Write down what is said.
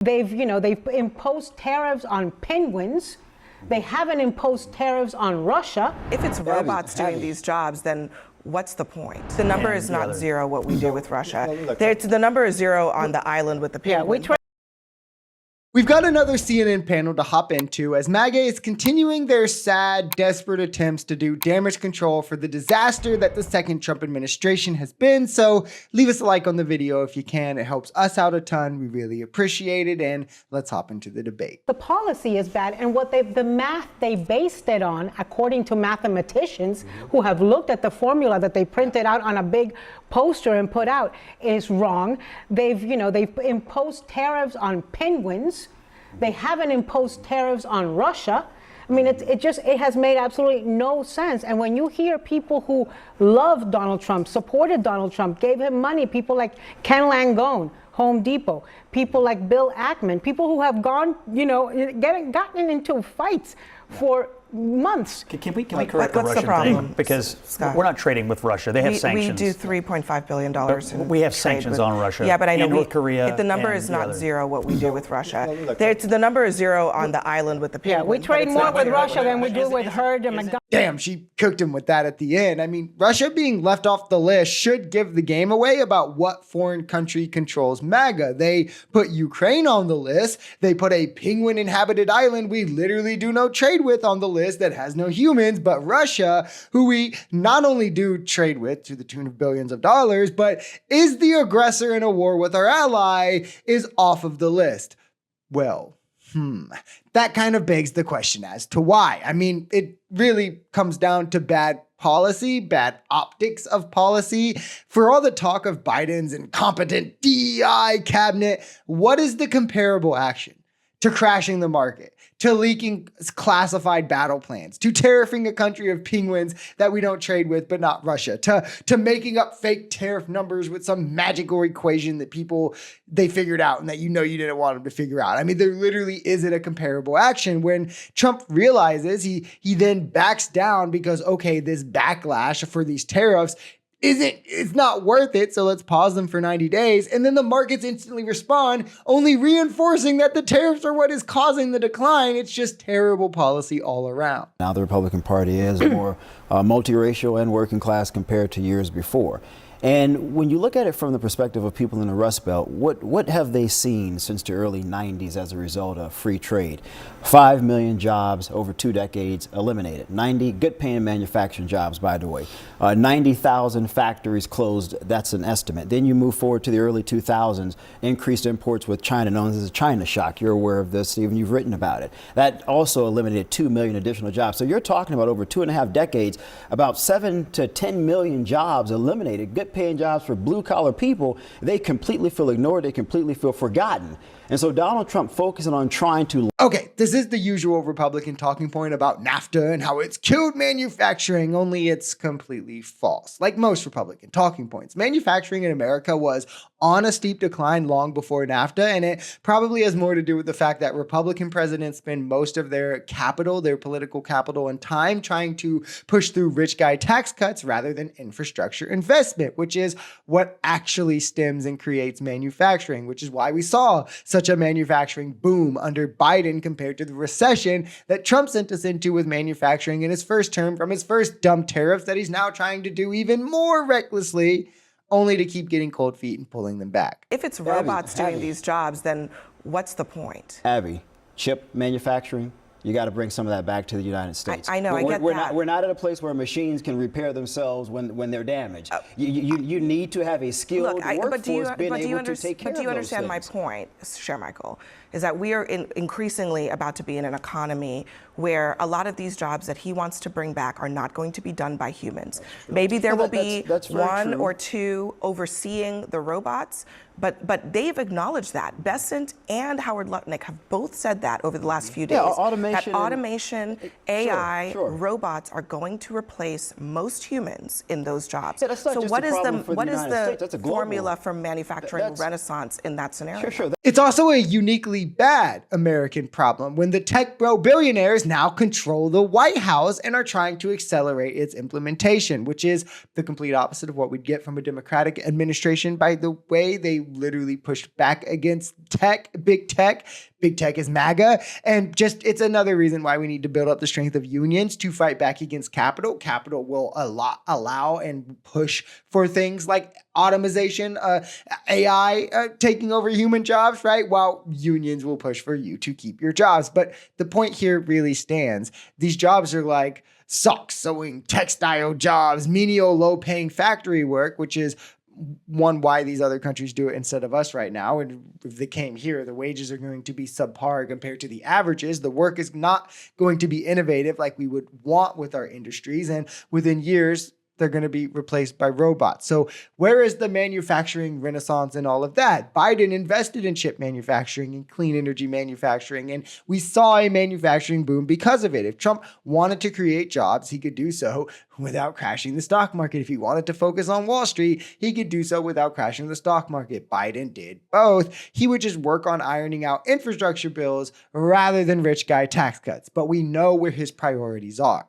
They've imposed tariffs on penguins. They haven't imposed tariffs on Russia. If it's robots doing these jobs, then what's the point? The number is not zero, what we do with Russia. The number is zero on the island with the penguins. We've got another CNN panel to hop into as MAGA is continuing their sad, desperate attempts to do damage control for the disaster that the second Trump administration has been. So leave us a like on the video if you can. It helps us out a ton. We really appreciate it. And let's hop into the debate. The policy is bad, and the math they based it on, according to mathematicians who have looked at the formula that they printed out on a big poster and put out, is wrong. They've imposed tariffs on penguins. They haven't imposed tariffs on Russia. I mean, it has made absolutely no sense. And when you hear people who love Donald Trump, supported Donald Trump, gave him money, people like Ken Langone, Home Depot, people like Bill Ackman, people who have gone, gotten into fights for months. Can we correct the Russian thing? Because Scott, we're not trading with Russia. They have sanctions. We do $3.5 billion. We have sanctions on Russia. Yeah, but I know North Korea. The number is not zero, what we do with Russia. The number is zero on the island with the penguins. Yeah, we trade more with Russia than we do with Hurd and McDonald. Damn, she cooked him with that at the end. I mean, Russia being left off the list should give the game away about what foreign country controls MAGA. They put Ukraine on the list. They put a penguin-inhabited island we literally do no trade with on the list that has no humans, but Russia, who we not only do trade with to the tune of billions of dollars, but is the aggressor in a war with our ally, is off of the list. Well, that kind of begs the question as to why. I mean, it really comes down to bad policy, bad optics of policy. For all the talk of Biden's incompetent DEI cabinet, what is the comparable action to crashing the market, to leaking classified battle plans, to tariffing a country of penguins that we don't trade with, but not Russia, to making up fake tariff numbers with some magical equation that they figured out and that you didn't want them to figure out. I mean, there literally isn't a comparable action. When Trump realizes, he then backs down because, okay, this backlash for these tariffs it's not worth it, so let's pause them for 90 days. And then the markets instantly respond, only reinforcing that the tariffs are what is causing the decline. It's just terrible policy all around. Now the Republican Party is more multiracial and working class compared to years before. And when you look at it from the perspective of people in the Rust Belt, what have they seen since the early 90s as a result of free trade? 5 million jobs over 2 decades eliminated. 90 good paying manufacturing jobs, by the way. 90,000 factories closed, that's an estimate. Then you move forward to the early 2000s, increased imports with China, known as the China shock. You're aware of this, Stephen, you've written about it. That also eliminated 2 million additional jobs. So you're talking about over 2.5 decades, about 7 to 10 million jobs eliminated, good paying jobs for blue collar people. They completely feel ignored. They completely feel forgotten. And so Donald Trump focusing on trying to... Okay, this is the usual Republican talking point about NAFTA and how it's killed manufacturing, only it's completely false. Like most Republican talking points, manufacturing in America was on a steep decline long before NAFTA, and it probably has more to do with the fact that Republican presidents spend most of their capital, their political capital and time trying to push through rich guy tax cuts rather than infrastructure investment, which is what actually stems and creates manufacturing, which is why we saw such a manufacturing boom under Biden compared to the recession that Trump sent us into with manufacturing in his first term from his first dumb tariffs that he's now trying to do even more recklessly, only to keep getting cold feet and pulling them back. If it's robots doing these jobs, then what's the point? Abby, chip manufacturing, you got to bring some of that back to the United States. I know, I get that. We're not at a place where machines can repair themselves when they're damaged. You need to have a skilled workforce being able to take care of those things. But do you understand my point, Michael, is that we are increasingly about to be in an economy where a lot of these jobs that he wants to bring back are not going to be done by humans. Maybe there will be one or two overseeing the robots, but they've acknowledged that. Bessent and Howard Lutnick have both said that over the last few days. Yeah, automation, AI, robots are going to replace most humans in those jobs. Yeah, that's not so just what is the formula for manufacturing renaissance in that scenario? Sure. It's also a uniquely bad American problem when the tech bro billionaires now control the White House and are trying to accelerate its implementation, which is the complete opposite of what we'd get from a Democratic administration. By the way, they literally pushed back against tech, big tech. Big tech is MAGA. And just, it's another reason why we need to build up the strength of unions to fight back against capital. Capital will allow and push for things like automation, AI taking over human jobs, right? While unions will push for you to keep your jobs. But the point here really stands. These jobs are like sock sewing, textile jobs, menial, low-paying factory work, which is one, why these other countries do it instead of us right now. And if they came here, the wages are going to be subpar compared to the averages. The work is not going to be innovative like we would want with our industries. And within years, they're going to be replaced by robots. So where is the manufacturing renaissance and all of that? Biden invested in chip manufacturing and clean energy manufacturing, and we saw a manufacturing boom because of it. If Trump wanted to create jobs, he could do so without crashing the stock market. If he wanted to focus on Wall Street, he could do so without crashing the stock market. Biden did both. He would just work on ironing out infrastructure bills rather than rich guy tax cuts. But we know where his priorities are.